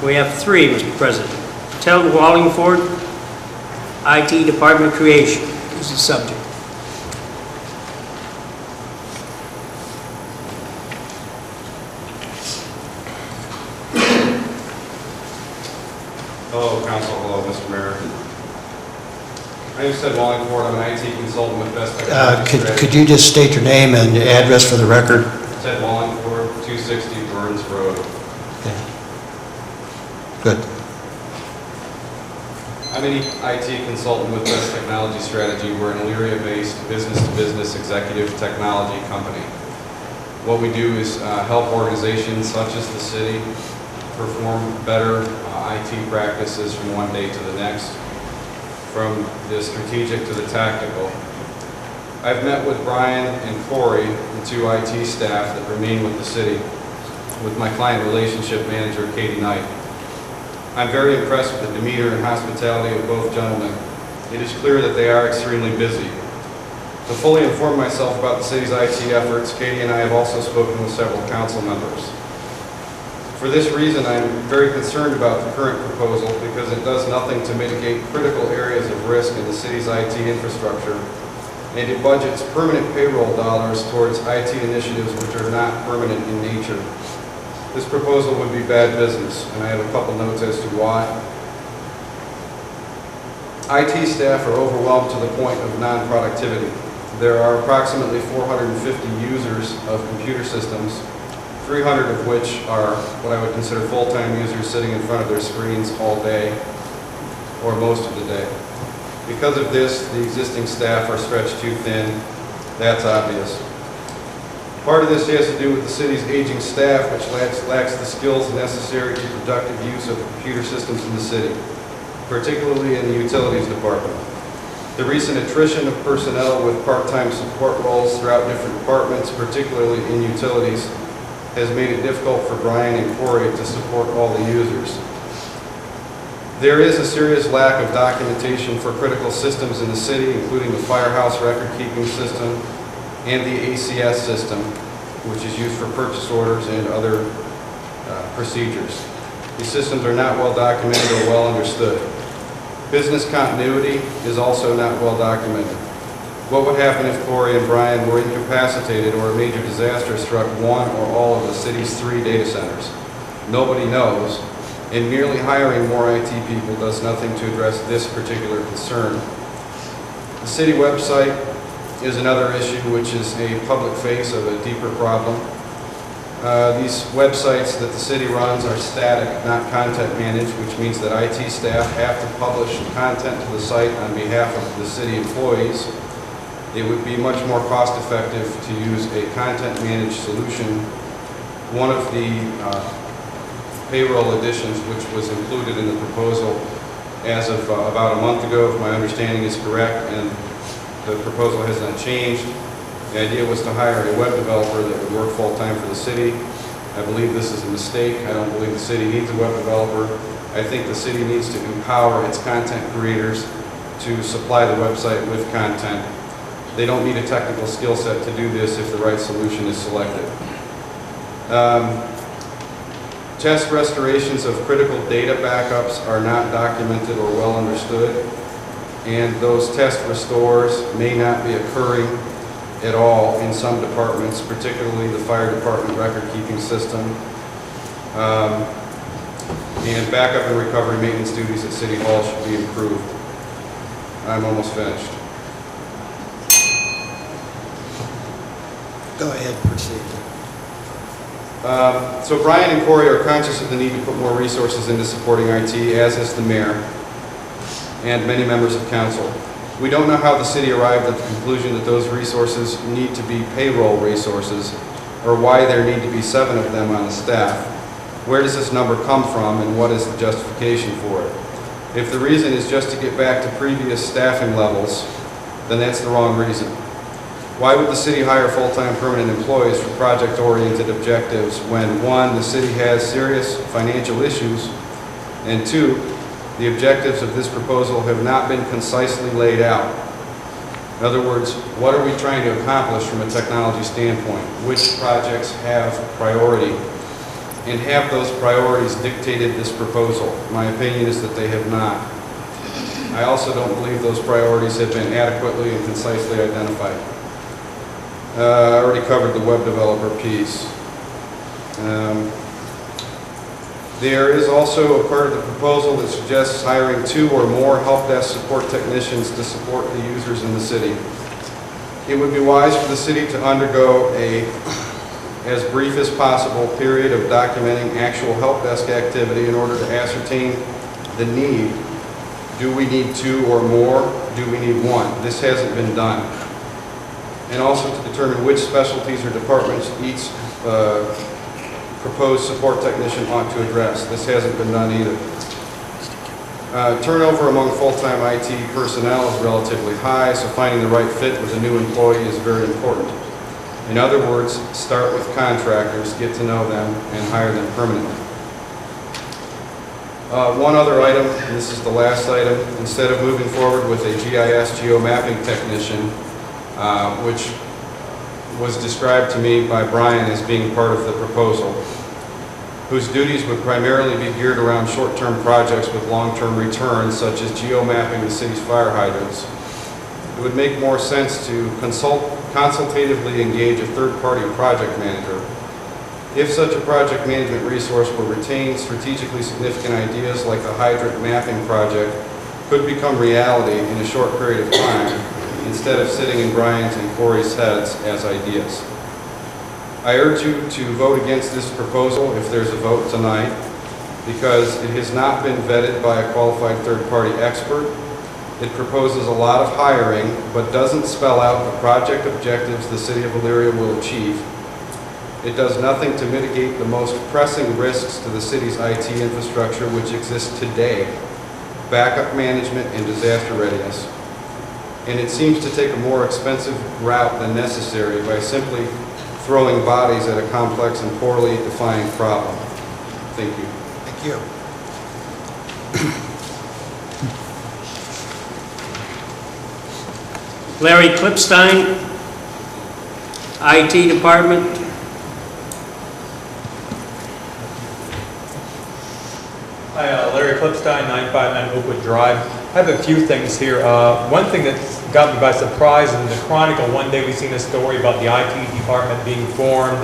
We have 3, Mr. President. Tell Wallingford, IT Department creation is the subject. Hello, Council. Hello, Mr. Mayor. My name is Ted Wallingford. I'm an IT consultant with Best Technology. Could you just state your name and address for the record? Ted Wallingford, 260 Burns Road. Okay. Good. I'm an IT consultant with Best Technology Strategy. We're an Elyria-based business-to-business executive technology company. What we do is help organizations such as the city perform better IT practices from one day to the next, from the strategic to the tactical. I've met with Brian and Corey, the 2 IT staff that remain with the city, with my client relationship manager, Katie Knight. I'm very impressed with the demeanor and hospitality of both gentlemen. It is clear that they are extremely busy. To fully inform myself about the city's IT efforts, Katie and I have also spoken with several council members. For this reason, I am very concerned about the current proposal because it does nothing to mitigate critical areas of risk in the city's IT infrastructure, and it budgets permanent payroll dollars towards IT initiatives which are not permanent in nature. This proposal would be bad business, and I have a couple notes as to why. IT staff are overwhelmed to the point of non-productivity. There are approximately 450 users of computer systems, 300 of which are what I would consider full-time users sitting in front of their screens all day, or most of the day. Because of this, the existing staff are stretched too thin. That's obvious. Part of this has to do with the city's aging staff, which lacks the skills necessary to productive use of computer systems in the city, particularly in the utilities department. The recent attrition of personnel with part-time support roles throughout different departments, particularly in utilities, has made it difficult for Brian and Corey to support all the users. There is a serious lack of documentation for critical systems in the city, including the firehouse record-keeping system and the ACS system, which is used for purchase orders and other procedures. These systems are not well documented or well understood. Business continuity is also not well documented. What would happen if Corey and Brian were incapacitated or a major disaster struck one or all of the city's 3 data centers? Nobody knows, and merely hiring more IT people does nothing to address this particular concern. The city website is another issue, which is a public face of a deeper problem. These websites that the city runs are static, not content managed, which means that IT staff have to publish content to the site on behalf of the city employees. It would be much more cost effective to use a content managed solution. One of the payroll additions, which was included in the proposal as of about a month ago, if my understanding is correct, and the proposal has not changed. The idea was to hire a web developer that would work full-time for the city. I believe this is a mistake. I don't believe the city needs a web developer. I think the city needs to empower its content creators to supply the website with content. They don't need a technical skill set to do this if the right solution is selected. Test restorations of critical data backups are not documented or well understood, and those test restores may not be occurring at all in some departments, particularly the fire department record-keeping system, and backup and recovery maintenance duties at City Hall should be improved. I'm almost finished. Go ahead, proceed. So Brian and Corey are conscious of the need to put more resources into supporting IT, as is the mayor and many members of council. We don't know how the city arrived at the conclusion that those resources need to be payroll resources, or why there need to be 7 of them on the staff. Where does this number come from, and what is the justification for it? If the reason is just to get back to previous staffing levels, then that's the wrong reason. Why would the city hire full-time permanent employees for project-oriented objectives when 1, the city has serious financial issues, and 2, the objectives of this proposal have not been concisely laid out? In other words, what are we trying to accomplish from a technology standpoint? Which projects have priority? and have those priorities dictated this proposal? My opinion is that they have not. I also don't believe those priorities have been adequately and concisely identified. I already covered the web developer piece. There is also a part of the proposal that suggests hiring 2 or more help desk support technicians to support the users in the city. It would be wise for the city to undergo a, as brief as possible, period of documenting actual help desk activity in order to ascertain the need. Do we need 2 or more? Do we need 1? This hasn't been done. And also to determine which specialties or departments each proposed support technician ought to address. This hasn't been done either. Turnover among full-time IT personnel is relatively high, so finding the right fit with a new employee is very important. In other words, start with contractors, get to know them, and hire them permanently. One other item, and this is the last item, instead of moving forward with a GIS geomapping technician, which was described to me by Brian as being part of the proposal, whose duties would primarily be geared around short-term projects with long-term returns, such as geomapping the city's fire hydrants. It would make more sense to consultatively engage a third-party project manager. If such a project management resource were retained, strategically significant ideas like the hydrant mapping project could become reality in a short period of time, instead of sitting in Brian's and Corey's heads as ideas. I urge you to vote against this proposal if there's a vote tonight, because it has not been vetted by a qualified third-party expert. It proposes a lot of hiring, but doesn't spell out the project objectives the City of Elyria will achieve. It does nothing to mitigate the most pressing risks to the city's IT infrastructure which exists today: backup management and disaster readiness. And it seems to take a more expensive route than necessary by simply throwing bodies at a complex and poorly defined problem. Thank you. Thank you. Larry Klipstein, IT Department. Hi, Larry Klipstein, 959 Oakwood Drive. I have a few things here. One thing that's got me by surprise in the Chronicle, one day we've seen a story about the IT department being formed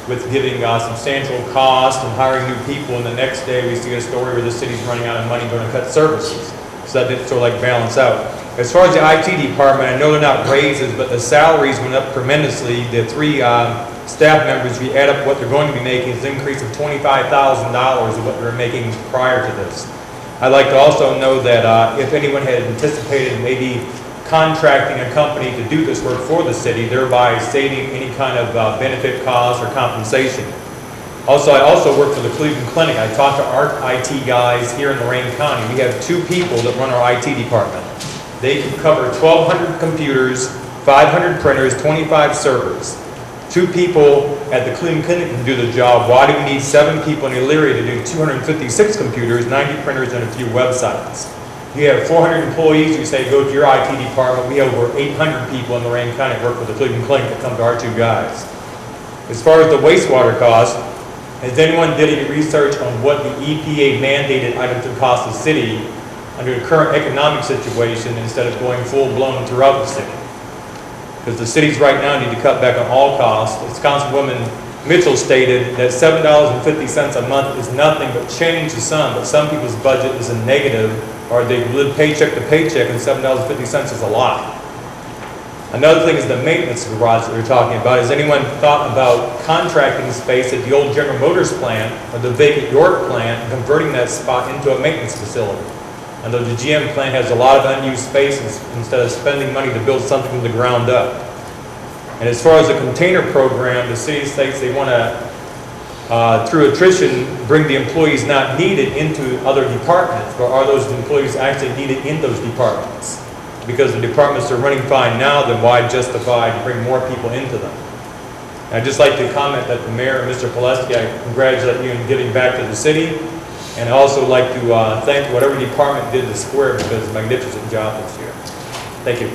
with giving substantial cost and hiring new people, and the next day we see a story where the city's running out of money going to cut services. So that didn't sort of like balance out. As far as the IT department, I know they're not raises, but the salaries went up tremendously. The 3 staff members, if you add up what they're going to be making, is an increase of $25,000 of what they were making prior to this. I'd like to also know that if anyone had anticipated maybe contracting a company to do this work for the city, thereby saving any kind of benefit costs or compensation. Also, I also work for the Cleveland Clinic. I talk to our IT guys here in Lorain County. We have 2 people that run our IT department. They can cover 1,200 computers, 500 printers, 25 servers. 2 people at the Cleveland Clinic can do the job. Why do we need 7 people in Elyria to do 256 computers, 90 printers, and a few websites? You have 400 employees, you say go to your IT department. We have over 800 people in Lorain County that work with the Cleveland Clinic that come to our 2 guys. As far as the wastewater cost, has anyone did any research on what the EPA mandated items would cost the city under the current economic situation instead of going full-blown throughout the city? Because the cities right now need to cut back on all costs. As Councilwoman Mitchell stated, that $7.50 a month is nothing but change to some, but some people's budget is a negative, or they live paycheck to paycheck, and $7.50 is a lot. Another thing is the maintenance garage that we're talking about. Has anyone thought about contracting space at the old General Motors plant or the vacant York plant and converting that spot into a maintenance facility? I know the GM plant has a lot of unused space instead of spending money to build something from the ground up. And as far as the container program, the city states they want to, through attrition, bring the employees not needed into other departments. But are those employees actually needed in those departments? Because the departments are running fine now, then why justify to bring more people into them? And I'd just like to comment that the mayor, Mr. Pileski, I congratulate you in giving back to the city. And I also like to thank whatever department did the square because it's a magnificent job this year. Thank you.